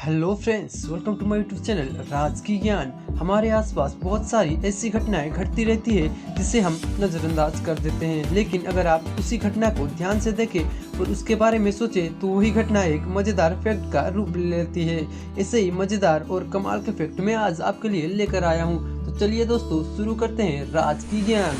Hello friends, welcome to my YouTube channel Raj की ज्ञान। हमारे आसपास बहुत सारी ऐसी घटनाएं घटती रहती है जिसे हम नज़रअंदाज कर देते हैं, लेकिन अगर आप उसी घटना को ध्यान से देखें और उसके बारे में सोचें तो वही घटना एक मज़ेदार फैक्ट का रूप ले लेती है। ऐसे ही मज़ेदार और कमाल के फैक्ट मैं आज आपके लिए लेकर आया हूँ। तो चलिए दोस्तों, शुरू करते हैं राज की ज्ञान।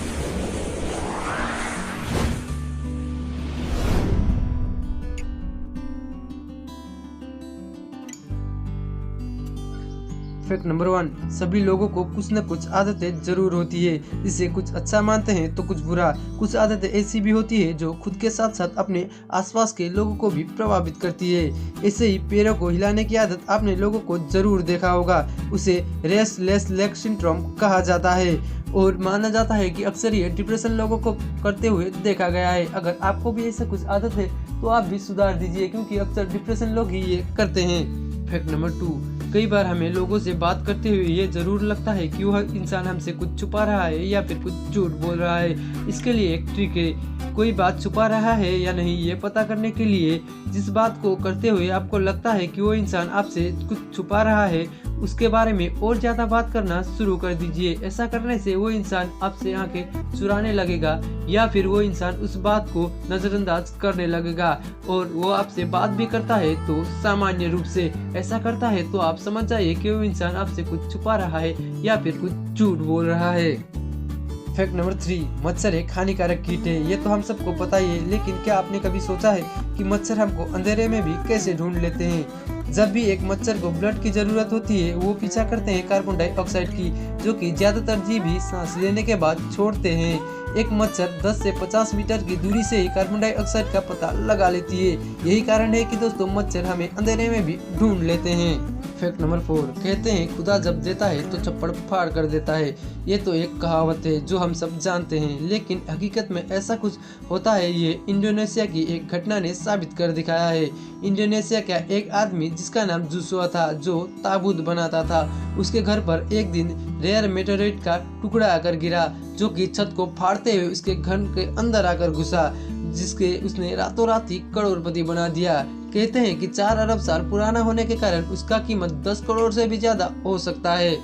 फैक्ट नंबर 1, सभी लोगों को कुछ न कुछ आदतें जरूर होती है जिसे कुछ अच्छा मानते हैं तो कुछ बुरा। कुछ आदतें ऐसी भी होती है जो खुद के साथ साथ अपने आसपास के लोगों को भी प्रभावित करती है। ऐसे ही पैरों को हिलाने की आदत आपने लोगों को जरूर देखा होगा। उसे रेस्टलेस लेग सिंड्रोम कहा जाता है और माना जाता है कि अक्सर ये डिप्रेशन लोगों को करते हुए देखा गया है। अगर आपको भी ऐसा कुछ आदत है तो आप भी सुधार दीजिए, क्योंकि अक्सर डिप्रेशन लोग ही ये करते हैं। फैक्ट नंबर 2, कई बार हमें लोगों से बात करते हुए ये जरूर लगता है कि वह इंसान हमसे कुछ छुपा रहा है या फिर कुछ झूठ बोल रहा है। इसके लिए एक ट्रिक है। कोई बात छुपा रहा है या नहीं ये पता करने के लिए जिस बात को करते हुए आपको लगता है कि वो इंसान आपसे कुछ छुपा रहा है, उसके बारे में और ज्यादा बात करना शुरू कर दीजिए। ऐसा करने से वो इंसान आपसे आंखें चुराने लगेगा या फिर वो इंसान उस बात को नजरअंदाज करने लगेगा। और वो आपसे बात भी करता है तो सामान्य रूप से ऐसा करता है तो आप समझ जाइए कि वो इंसान आपसे कुछ छुपा रहा है या फिर कुछ झूठ बोल रहा है। फैक्ट नंबर 3, मच्छर एक हानिकारक कीट है। ये तो हम सबको पता ही है, लेकिन क्या आपने कभी सोचा है कि मच्छर हमको अंधेरे में भी कैसे ढूंढ लेते हैं? जब भी एक मच्छर को ब्लड की जरूरत होती है वो पीछा करते हैं कार्बन डाइऑक्साइड की, जो कि ज्यादातर जीव ही सांस लेने के बाद छोड़ते हैं। एक मच्छर 10 से 50 मीटर की दूरी से ही कार्बन डाइऑक्साइड का पता लगा लेती है। यही कारण है कि दोस्तों मच्छर हमें अंधेरे में भी ढूंढ लेते हैं। फैक्ट नंबर 4, कहते हैं खुदा जब देता है तो चप्पड़ फाड़ कर देता है। ये तो एक कहावत है जो हम सब जानते हैं, लेकिन हकीकत में ऐसा कुछ होता है ये इंडोनेशिया की एक घटना ने साबित कर दिखाया है। इंडोनेशिया का एक आदमी जिसका नाम जोशुआ था, जो ताबूत बनाता था, उसके घर पर एक दिन रेयर मेटेरिट का टुकड़ा आकर गिरा, जो कि छत को फाड़ते हुए उसके घर के अंदर आकर घुसा, जिसके उसने रातों रात ही करोड़पति बना दिया। कहते हैं कि 4 अरब साल पुराना होने के कारण उसका कीमत 10 करोड़ से भी ज्यादा हो सकता है।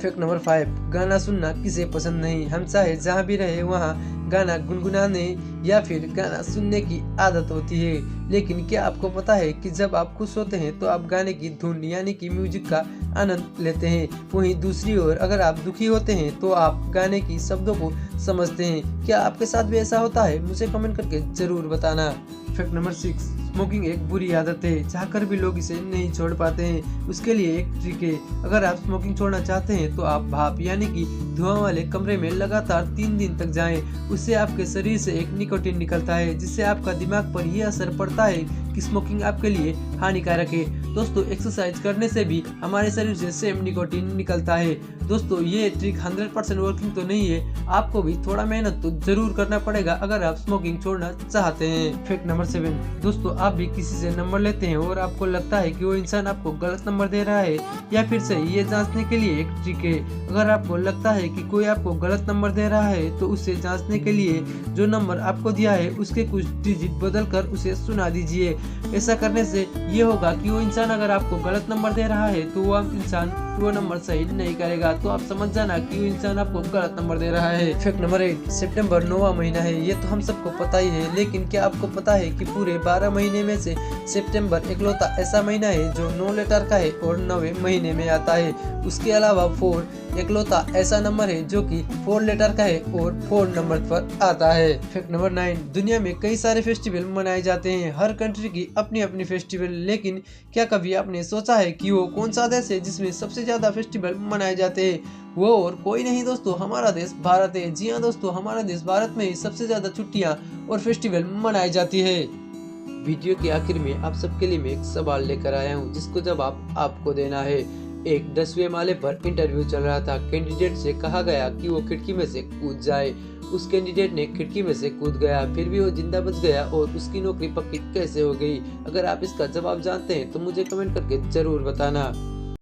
फैक्ट नंबर 5, गाना सुनना किसे पसंद नहीं। हम चाहे जहाँ भी रहे वहाँ गाना गुनगुनाने या फिर गाना सुनने की आदत होती है, लेकिन क्या आपको पता है कि जब आप खुश होते हैं तो आप गाने की धुन यानी कि म्यूजिक का आनंद लेते हैं। वहीं दूसरी ओर अगर आप दुखी होते हैं तो आप गाने की शब्दों को समझते हैं। क्या आपके साथ भी ऐसा होता है? मुझे कमेंट करके जरूर बताना। फैक्ट नंबर 6, स्मोकिंग एक बुरी आदत है, चाहकर भी लोग इसे नहीं छोड़ पाते हैं। उसके लिए एक ट्रिक है। अगर आप स्मोकिंग छोड़ना चाहते हैं तो आप भाप यानी कि धुआं वाले कमरे में लगातार 3 दिन तक जाएं। उससे आपके शरीर से एक निकोटीन निकलता है, जिससे आपका दिमाग पर यह असर पड़ता है कि स्मोकिंग आपके लिए हानिकारक है। दोस्तों, एक्सरसाइज करने से भी हमारे शरीर से सेम निकोटीन निकलता है। दोस्तों, ये ट्रिक 100% वर्किंग तो नहीं है, आपको भी थोड़ा मेहनत तो जरूर करना पड़ेगा अगर आप स्मोकिंग छोड़ना चाहते हैं। फैक्ट नंबर 7, दोस्तों आप भी किसी से नंबर लेते हैं और आपको लगता है कि वो इंसान आपको गलत नंबर दे रहा है या फिर सही, ये जांचने के लिए एक ट्रिक है। अगर आपको लगता है कि कोई आपको गलत नंबर दे रहा है तो उसे जांचने के लिए जो नंबर आपको दिया है उसके कुछ डिजिट बदल कर उसे सुना दीजिए। ऐसा करने से ये होगा कि वो इंसान अगर आपको गलत नंबर दे रहा है तो वो इंसान वो नंबर सही नहीं करेगा, तो आप समझ जाना कि वो इंसान आपको गलत नंबर दे रहा है। फैक्ट नंबर 8, सितंबर 9वां महीना है। ये तो हम सबको पता ही है, लेकिन क्या आपको पता है कि पूरे 12 महीने में से सितंबर इकलौता ऐसा महीना है जो 9 लेटर का है और 9वें महीने में आता है। उसके अलावा 4 इकलौता ऐसा नंबर है जो कि 4 लेटर का है और 4 नंबर पर आता है। फैक्ट नंबर 9, दुनिया में कई सारे फेस्टिवल मनाए जाते हैं। हर कंट्री की अपनी अपनी फेस्टिवल, लेकिन क्या कभी आपने सोचा है कि वो कौन सा देश है जिसमें सबसे ज्यादा फेस्टिवल मनाए जाते हैं? वो और कोई नहीं दोस्तों, हमारा देश भारत है। जी हाँ दोस्तों, हमारा देश भारत में ही सबसे ज्यादा छुट्टियां और फेस्टिवल मनाई जाती है। वीडियो के आखिर में आप सबके लिए मैं एक सवाल लेकर आया हूँ जिसको जवाब आपको देना है। एक 10वें माले पर इंटरव्यू चल रहा था। कैंडिडेट से कहा गया कि वो खिड़की में से कूद जाए। उस कैंडिडेट ने खिड़की में से कूद गया, फिर भी वो जिंदा बच गया और उसकी नौकरी पक्की कैसे हो गई? अगर आप इसका जवाब जानते हैं तो मुझे कमेंट करके जरूर बताना।